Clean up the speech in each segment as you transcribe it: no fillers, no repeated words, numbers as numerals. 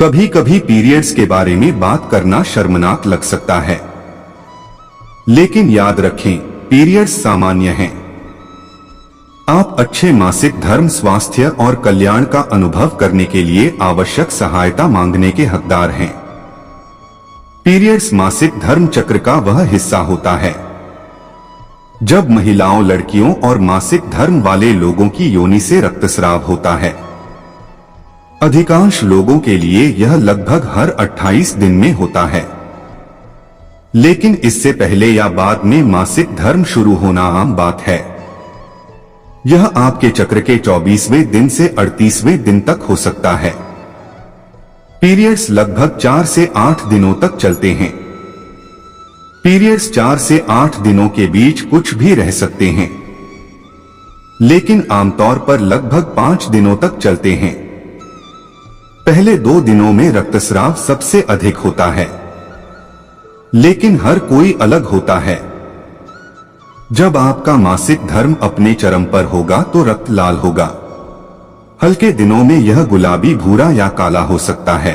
कभी कभी पीरियड्स के बारे में बात करना शर्मनाक लग सकता है, लेकिन याद रखें, पीरियड्स सामान्य हैं। आप अच्छे मासिक धर्म, स्वास्थ्य और कल्याण का अनुभव करने के लिए आवश्यक सहायता मांगने के हकदार हैं। पीरियड्स मासिक धर्म चक्र का वह हिस्सा होता है जब महिलाओं, लड़कियों और मासिक धर्म वाले लोगों की योनि से रक्तस्राव होता है। अधिकांश लोगों के लिए यह लगभग हर 28 दिन में होता है, लेकिन इससे पहले या बाद में मासिक धर्म शुरू होना आम बात है। यह आपके चक्र के 24वें दिन से 38वें दिन तक हो सकता है। पीरियड्स लगभग 4 से 8 दिनों तक चलते हैं। पीरियड्स 4 से 8 दिनों के बीच कुछ भी रह सकते हैं, लेकिन आमतौर पर लगभग 5 दिनों तक चलते हैं। पहले 2 दिनों में रक्तस्राव सबसे अधिक होता है, लेकिन हर कोई अलग होता है। जब आपका मासिक धर्म अपने चरम पर होगा तो रक्त लाल होगा। हल्के दिनों में यह गुलाबी, भूरा या काला हो सकता है।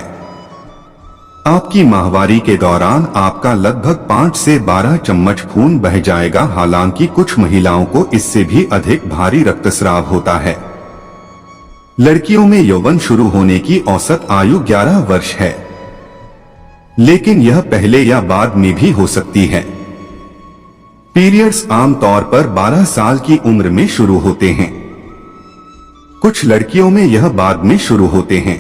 आपकी माहवारी के दौरान आपका लगभग 5 से 12 चम्मच खून बह जाएगा। हालांकि कुछ महिलाओं को इससे भी अधिक भारी रक्तस्राव होता है। लड़कियों में यौवन शुरू होने की औसत आयु 11 वर्ष है, लेकिन यह पहले या बाद में भी हो सकती है। पीरियड्स आमतौर पर 12 साल की उम्र में शुरू होते हैं। कुछ लड़कियों में यह बाद में शुरू होते हैं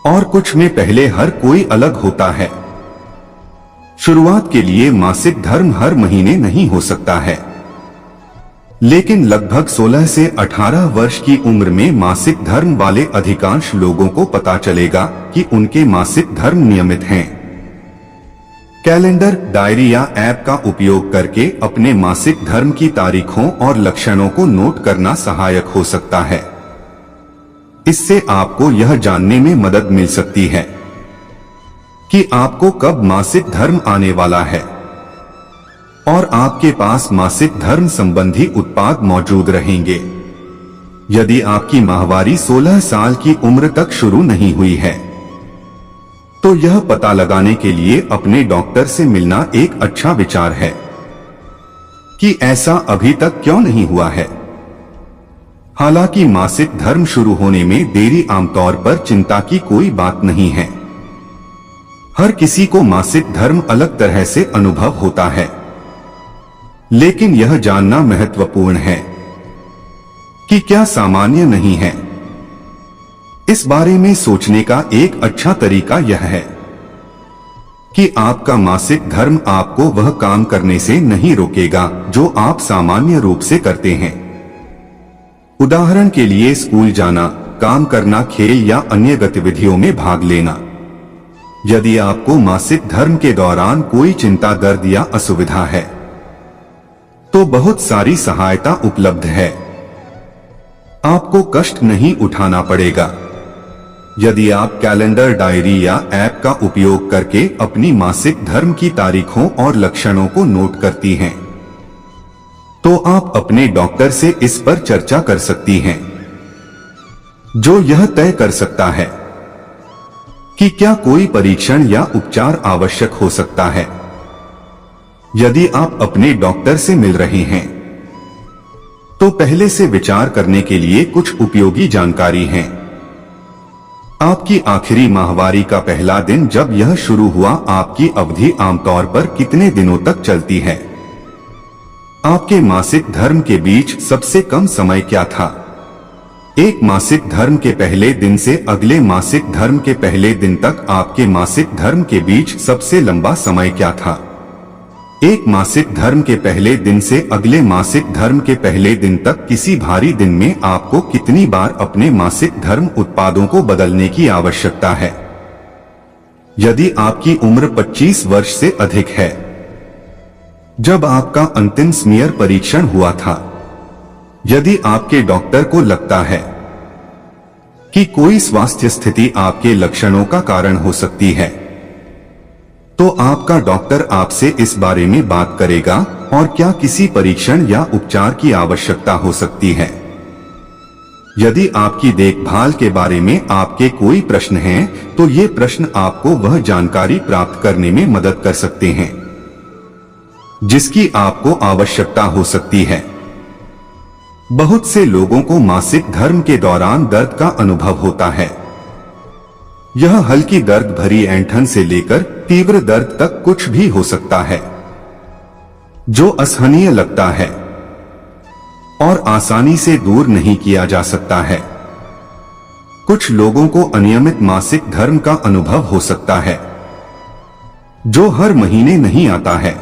और कुछ में पहले। हर कोई अलग होता है। शुरुआत के लिए मासिक धर्म हर महीने नहीं हो सकता है, लेकिन लगभग 16 से 18 वर्ष की उम्र में मासिक धर्म वाले अधिकांश लोगों को पता चलेगा कि उनके मासिक धर्म नियमित हैं। कैलेंडर, डायरी या ऐप का उपयोग करके अपने मासिक धर्म की तारीखों और लक्षणों को नोट करना सहायक हो सकता है। इससे आपको यह जानने में मदद मिल सकती है कि आपको कब मासिक धर्म आने वाला है और आपके पास मासिक धर्म संबंधी उत्पाद मौजूद रहेंगे। यदि आपकी माहवारी 16 साल की उम्र तक शुरू नहीं हुई है, तो यह पता लगाने के लिए अपने डॉक्टर से मिलना एक अच्छा विचार है कि ऐसा अभी तक क्यों नहीं हुआ है। हालांकि मासिक धर्म शुरू होने में देरी आमतौर पर चिंता की कोई बात नहीं है। हर किसी को मासिक धर्म अलग तरह से अनुभव होता है, लेकिन यह जानना महत्वपूर्ण है कि क्या सामान्य नहीं है। इस बारे में सोचने का एक अच्छा तरीका यह है कि आपका मासिक धर्म आपको वह काम करने से नहीं रोकेगा जो आप सामान्य रूप से करते हैं। उदाहरण के लिए स्कूल जाना, काम करना, खेल या अन्य गतिविधियों में भाग लेना। यदि आपको मासिक धर्म के दौरान कोई चिंता, दर्द या असुविधा है, तो बहुत सारी सहायता उपलब्ध है। आपको कष्ट नहीं उठाना पड़ेगा। यदि आप कैलेंडर, डायरी या ऐप का उपयोग करके अपनी मासिक धर्म की तारीखों और लक्षणों को नोट करती हैं, तो आप अपने डॉक्टर से इस पर चर्चा कर सकती हैं, जो यह तय कर सकता है कि क्या कोई परीक्षण या उपचार आवश्यक हो सकता है। यदि आप अपने डॉक्टर से मिल रहे हैं, तो पहले से विचार करने के लिए कुछ उपयोगी जानकारी है। आपकी आखिरी माहवारी का पहला दिन जब यह शुरू हुआ, आपकी अवधि आमतौर पर कितने दिनों तक चलती है? आपके मासिक धर्म के बीच सबसे कम समय क्या था? एक मासिक धर्म के पहले दिन से अगले मासिक धर्म के पहले दिन तक आपके मासिक धर्म के बीच सबसे लंबा समय क्या था? एक मासिक धर्म के पहले दिन से अगले मासिक धर्म के पहले दिन तक किसी भारी दिन में आपको कितनी बार अपने मासिक धर्म उत्पादों को बदलने की आवश्यकता है? यदि आपकी उम्र 25 वर्ष से अधिक है, जब आपका अंतिम स्मीयर परीक्षण हुआ था, यदि आपके डॉक्टर को लगता है कि कोई स्वास्थ्य स्थिति आपके लक्षणों का कारण हो सकती है, तो आपका डॉक्टर आपसे इस बारे में बात करेगा और क्या किसी परीक्षण या उपचार की आवश्यकता हो सकती है। यदि आपकी देखभाल के बारे में आपके कोई प्रश्न हैं, तो ये प्रश्न आपको वह जानकारी प्राप्त करने में मदद कर सकते हैं जिसकी आपको आवश्यकता हो सकती है। बहुत से लोगों को मासिक धर्म के दौरान दर्द का अनुभव होता है। यह हल्की दर्द भरी ऐंठन से लेकर तीव्र दर्द तक कुछ भी हो सकता है जो असहनीय लगता है और आसानी से दूर नहीं किया जा सकता है। कुछ लोगों को अनियमित मासिक धर्म का अनुभव हो सकता है जो हर महीने नहीं आता है।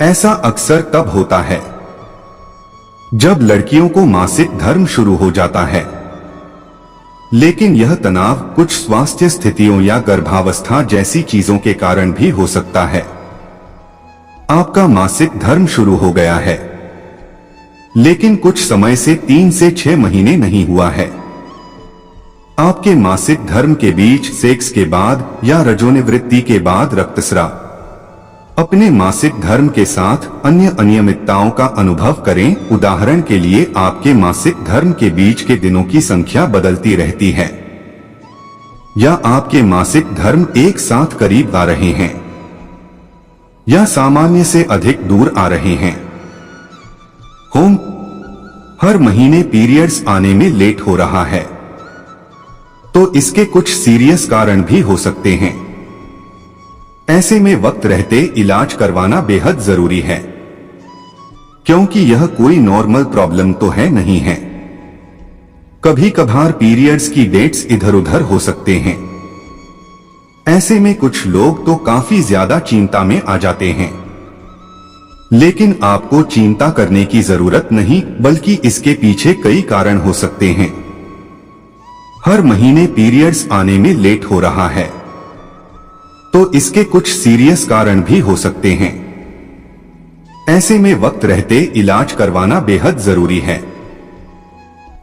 ऐसा अक्सर तब होता है जब लड़कियों को मासिक धर्म शुरू हो जाता है, लेकिन यह तनाव कुछ स्वास्थ्य स्थितियों या गर्भावस्था जैसी चीजों के कारण भी हो सकता है। आपका मासिक धर्म शुरू हो गया है, लेकिन कुछ समय से 3 से 6 महीने नहीं हुआ है। आपके मासिक धर्म के बीच सेक्स के बाद या रजोनिवृत्ति के बाद रक्तस्राव। अपने मासिक धर्म के साथ अन्य अनियमितताओं का अनुभव करें। उदाहरण के लिए, आपके मासिक धर्म के बीच के दिनों की संख्या बदलती रहती है, या आपके मासिक धर्म एक साथ करीब आ रहे हैं या सामान्य से अधिक दूर आ रहे हैं। हर महीने पीरियड्स आने में लेट हो रहा है, तो इसके कुछ सीरियस कारण भी हो सकते हैं। ऐसे में वक्त रहते इलाज करवाना बेहद जरूरी है, क्योंकि यह कोई नॉर्मल प्रॉब्लम तो है नहीं है। कभी कभार पीरियड्स की डेट्स इधर उधर हो सकते हैं। ऐसे में कुछ लोग तो काफी ज्यादा चिंता में आ जाते हैं, लेकिन आपको चिंता करने की जरूरत नहीं, बल्कि इसके पीछे कई कारण हो सकते हैं। हर महीने पीरियड्स आने में लेट हो रहा है, तो इसके कुछ सीरियस कारण भी हो सकते हैं। ऐसे में वक्त रहते इलाज करवाना बेहद जरूरी है,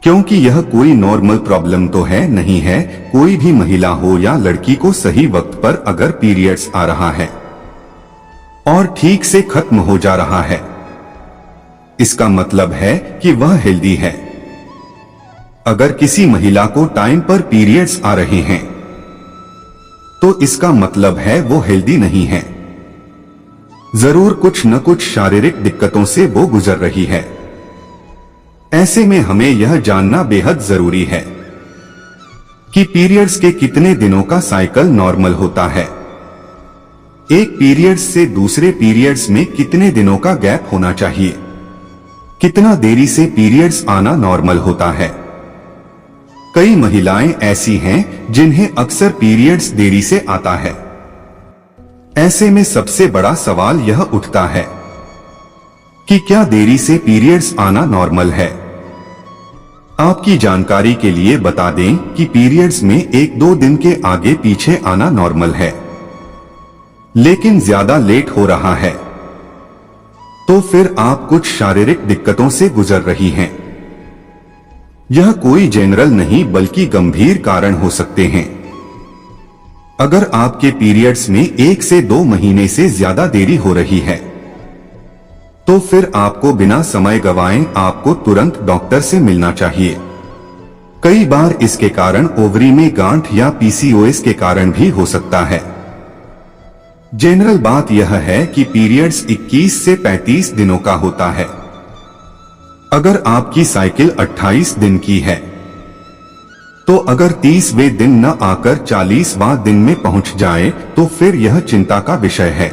क्योंकि यह कोई नॉर्मल प्रॉब्लम तो है नहीं है। कोई भी महिला हो या लड़की को सही वक्त पर अगर पीरियड्स आ रहा है और ठीक से खत्म हो जा रहा है, इसका मतलब है कि वह हेल्दी है। अगर किसी महिला को टाइम पर पीरियड्स आ रहे हैं, तो इसका मतलब है वो हेल्दी नहीं है। जरूर कुछ न कुछ शारीरिक दिक्कतों से वो गुजर रही है। ऐसे में हमें यह जानना बेहद जरूरी है कि पीरियड्स के कितने दिनों का साइकिल नॉर्मल होता है। एक पीरियड्स से दूसरे पीरियड्स में कितने दिनों का गैप होना चाहिए। कितना देरी से पीरियड्स आना नॉर्मल होता है। कई महिलाएं ऐसी हैं जिन्हें अक्सर पीरियड्स देरी से आता है। ऐसे में सबसे बड़ा सवाल यह उठता है कि क्या देरी से पीरियड्स आना नॉर्मल है। आपकी जानकारी के लिए बता दें कि पीरियड्स में 1-2 दिन के आगे पीछे आना नॉर्मल है, लेकिन ज्यादा लेट हो रहा है, तो फिर आप कुछ शारीरिक दिक्कतों से गुजर रही हैं। यह कोई जनरल नहीं बल्कि गंभीर कारण हो सकते हैं। अगर आपके पीरियड्स में 1 से 2 महीने से ज्यादा देरी हो रही है, तो फिर आपको बिना समय गवाएं आपको तुरंत डॉक्टर से मिलना चाहिए। कई बार इसके कारण ओवरी में गांठ या पीसीओएस के कारण भी हो सकता है। जनरल बात यह है कि पीरियड्स 21 से 35 दिनों का होता है। अगर आपकी साइकिल 28 दिन की है, तो अगर 30वें दिन न आकर 40वां दिन में पहुंच जाए, तो फिर यह चिंता का विषय है।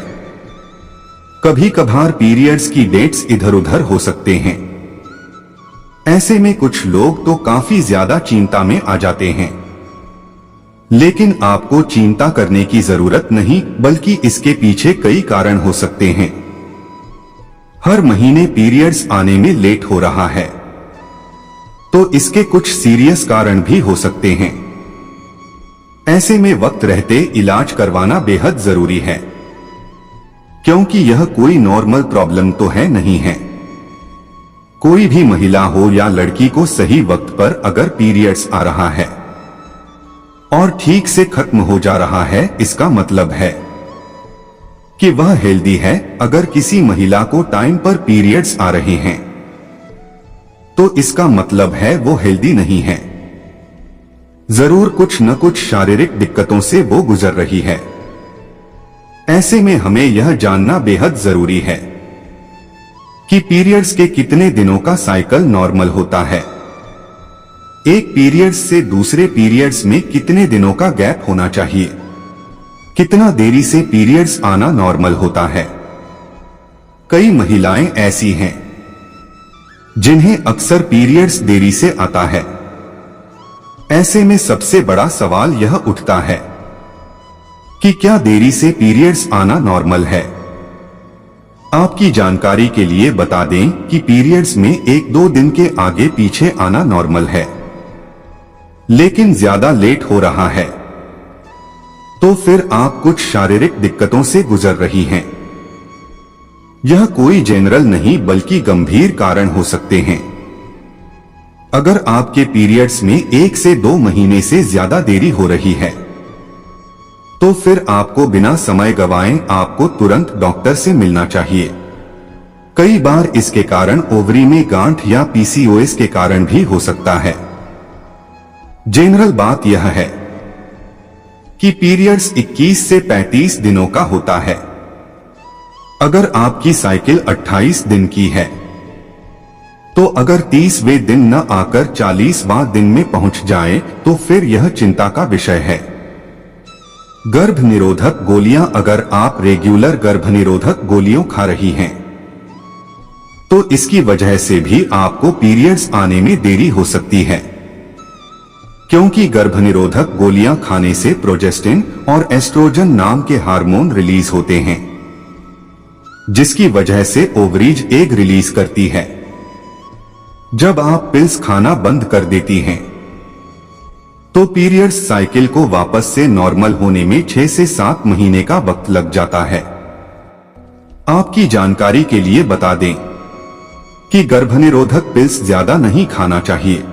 कभी कभार पीरियड्स की डेट्स इधर उधर हो सकते हैं। ऐसे में कुछ लोग तो काफी ज्यादा चिंता में आ जाते हैं, लेकिन आपको चिंता करने की जरूरत नहीं, बल्कि इसके पीछे कई कारण हो सकते हैं। हर महीने पीरियड्स आने में लेट हो रहा है, तो इसके कुछ सीरियस कारण भी हो सकते हैं। ऐसे में वक्त रहते इलाज करवाना बेहद जरूरी है, क्योंकि यह कोई नॉर्मल प्रॉब्लम तो है नहीं है। कोई भी महिला हो या लड़की को सही वक्त पर अगर पीरियड्स आ रहा है और ठीक से खत्म हो जा रहा है, इसका मतलब है कि वह हेल्दी है। अगर किसी महिला को टाइम पर पीरियड्स आ रहे हैं, तो इसका मतलब है वो हेल्दी नहीं है। जरूर कुछ न कुछ शारीरिक दिक्कतों से वो गुजर रही है। ऐसे में हमें यह जानना बेहद जरूरी है कि पीरियड्स के कितने दिनों का साइकिल नॉर्मल होता है। एक पीरियड्स से दूसरे पीरियड्स में कितने दिनों का गैप होना चाहिए। कितना देरी से पीरियड्स आना नॉर्मल होता है। कई महिलाएं ऐसी हैं जिन्हें अक्सर पीरियड्स देरी से आता है। ऐसे में सबसे बड़ा सवाल यह उठता है कि क्या देरी से पीरियड्स आना नॉर्मल है। आपकी जानकारी के लिए बता दें कि पीरियड्स में 1-2 दिन के आगे पीछे आना नॉर्मल है, लेकिन ज्यादा लेट हो रहा है तो फिर आप कुछ शारीरिक दिक्कतों से गुजर रही हैं। यह कोई जनरल नहीं बल्कि गंभीर कारण हो सकते हैं। अगर आपके पीरियड्स में 1 से 2 महीने से ज्यादा देरी हो रही है तो फिर आपको बिना समय गंवाए आपको तुरंत डॉक्टर से मिलना चाहिए। कई बार इसके कारण ओवरी में गांठ या पीसीओएस के कारण भी हो सकता है। जनरल बात यह है कि पीरियड्स 21 से 35 दिनों का होता है। अगर आपकी साइकिल 28 दिन की है तो अगर 30वें दिन न आकर 40वां दिन में पहुंच जाए तो फिर यह चिंता का विषय है। गर्भ निरोधक गोलियां, अगर आप रेगुलर गर्भ निरोधक गोलियों खा रही हैं तो इसकी वजह से भी आपको पीरियड्स आने में देरी हो सकती है, क्योंकि गर्भ निरोधक गोलियां खाने से प्रोजेस्टिन और एस्ट्रोजन नाम के हार्मोन रिलीज होते हैं, जिसकी वजह से ओवरीज एग रिलीज करती है। जब आप पिल्स खाना बंद कर देती हैं तो पीरियड्स साइकिल को वापस से नॉर्मल होने में 6 से 7 महीने का वक्त लग जाता है। आपकी जानकारी के लिए बता दें कि गर्भनिरोधक पिल्स ज्यादा नहीं खाना चाहिए।